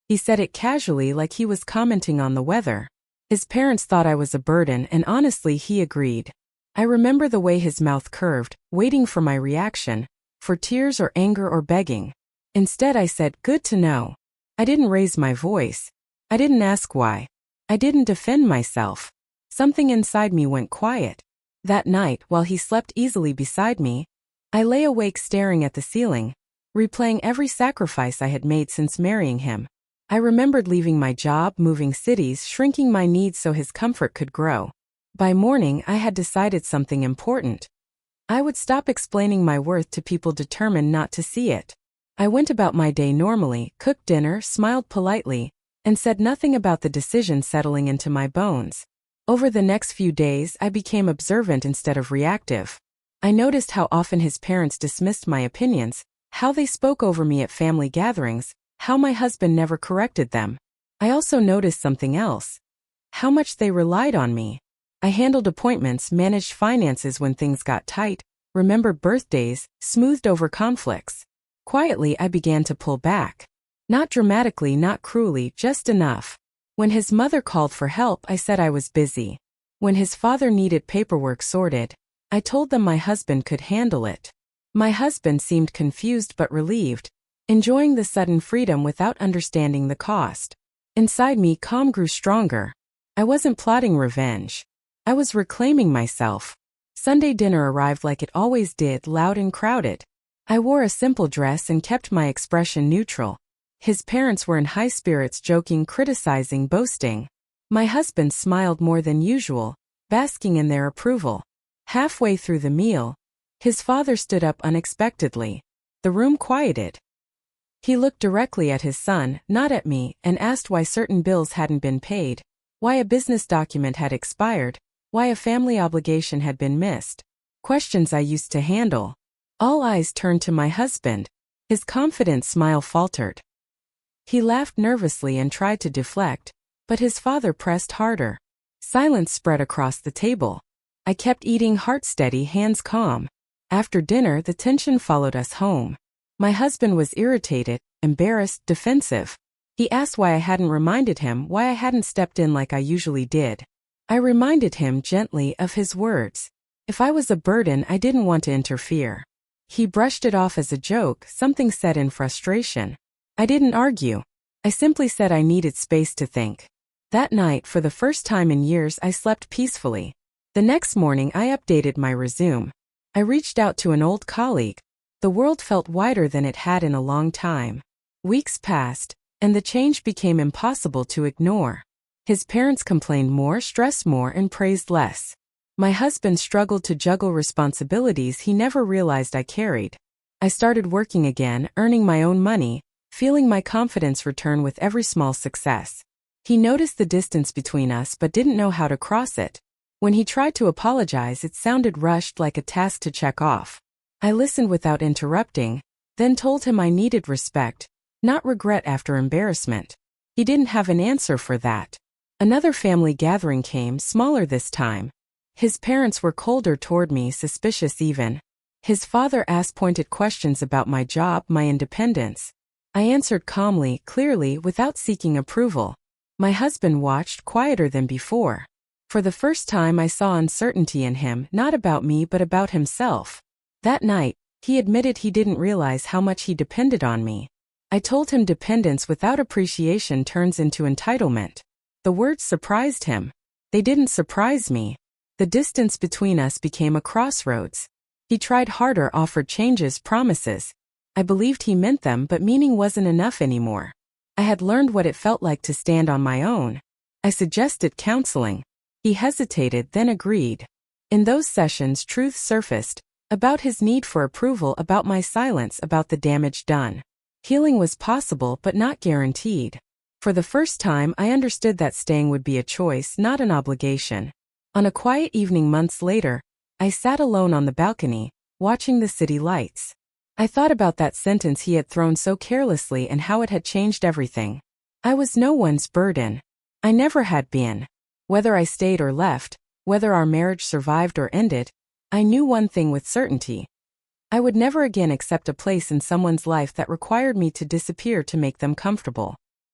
He said it casually like he was commenting on the weather. His parents thought I was a burden and honestly he agreed. I remember the way his mouth curved, waiting for my reaction, for tears or anger or begging. Instead I said, "Good to know." I didn't raise my voice. I didn't ask why. I didn't defend myself. Something inside me went quiet. That night, while he slept easily beside me, I lay awake staring at the ceiling, replaying every sacrifice I had made since marrying him. I remembered leaving my job, moving cities, shrinking my needs so his comfort could grow. By morning, I had decided something important. I would stop explaining my worth to people determined not to see it. I went about my day normally, cooked dinner, smiled politely, and said nothing about the decision settling into my bones. Over the next few days, I became observant instead of reactive. I noticed how often his parents dismissed my opinions, how they spoke over me at family gatherings, how my husband never corrected them. I also noticed something else. How much they relied on me. I handled appointments, managed finances when things got tight, remembered birthdays, smoothed over conflicts. Quietly, I began to pull back. Not dramatically, not cruelly, just enough. When his mother called for help, I said I was busy. When his father needed paperwork sorted, I told them my husband could handle it. My husband seemed confused but relieved, enjoying the sudden freedom without understanding the cost. Inside me, calm grew stronger. I wasn't plotting revenge. I was reclaiming myself. Sunday dinner arrived like it always did, loud and crowded. I wore a simple dress and kept my expression neutral. His parents were in high spirits, joking, criticizing, boasting. My husband smiled more than usual, basking in their approval. Halfway through the meal, his father stood up unexpectedly. The room quieted. He looked directly at his son, not at me, and asked why certain bills hadn't been paid, why a business document had expired, why a family obligation had been missed. Questions I used to handle. All eyes turned to my husband. His confident smile faltered. He laughed nervously and tried to deflect, but his father pressed harder. Silence spread across the table. I kept eating, heart steady, hands calm. After dinner, the tension followed us home. My husband was irritated, embarrassed, defensive. He asked why I hadn't reminded him, why I hadn't stepped in like I usually did. I reminded him gently of his words. If I was a burden, I didn't want to interfere. He brushed it off as a joke, something said in frustration. I didn't argue. I simply said I needed space to think. That night, for the first time in years, I slept peacefully. The next morning, I updated my resume. I reached out to an old colleague. The world felt wider than it had in a long time. Weeks passed, and the change became impossible to ignore. His parents complained more, stressed more, and praised less. My husband struggled to juggle responsibilities he never realized I carried. I started working again, earning my own money, feeling my confidence return with every small success. He noticed the distance between us but didn't know how to cross it. When he tried to apologize, it sounded rushed, like a task to check off. I listened without interrupting, then told him I needed respect, not regret after embarrassment. He didn't have an answer for that. Another family gathering came, smaller this time. His parents were colder toward me, suspicious even. His father asked pointed questions about my job, my independence. I answered calmly, clearly, without seeking approval. My husband watched, quieter than before. For the first time, I saw uncertainty in him, not about me but about himself. That night, he admitted he didn't realize how much he depended on me. I told him dependence without appreciation turns into entitlement. The words surprised him. They didn't surprise me. The distance between us became a crossroads. He tried harder, offered changes, promises. I believed he meant them, but meaning wasn't enough anymore. I had learned what it felt like to stand on my own. I suggested counseling. He hesitated, then agreed. In those sessions, truth surfaced, about his need for approval, about my silence, about the damage done. Healing was possible but not guaranteed. For the first time, I understood that staying would be a choice, not an obligation. On a quiet evening months later, I sat alone on the balcony, watching the city lights. I thought about that sentence he had thrown so carelessly and how it had changed everything. I was no one's burden. I never had been. Whether I stayed or left, whether our marriage survived or ended, I knew one thing with certainty. I would never again accept a place in someone's life that required me to disappear to make them comfortable.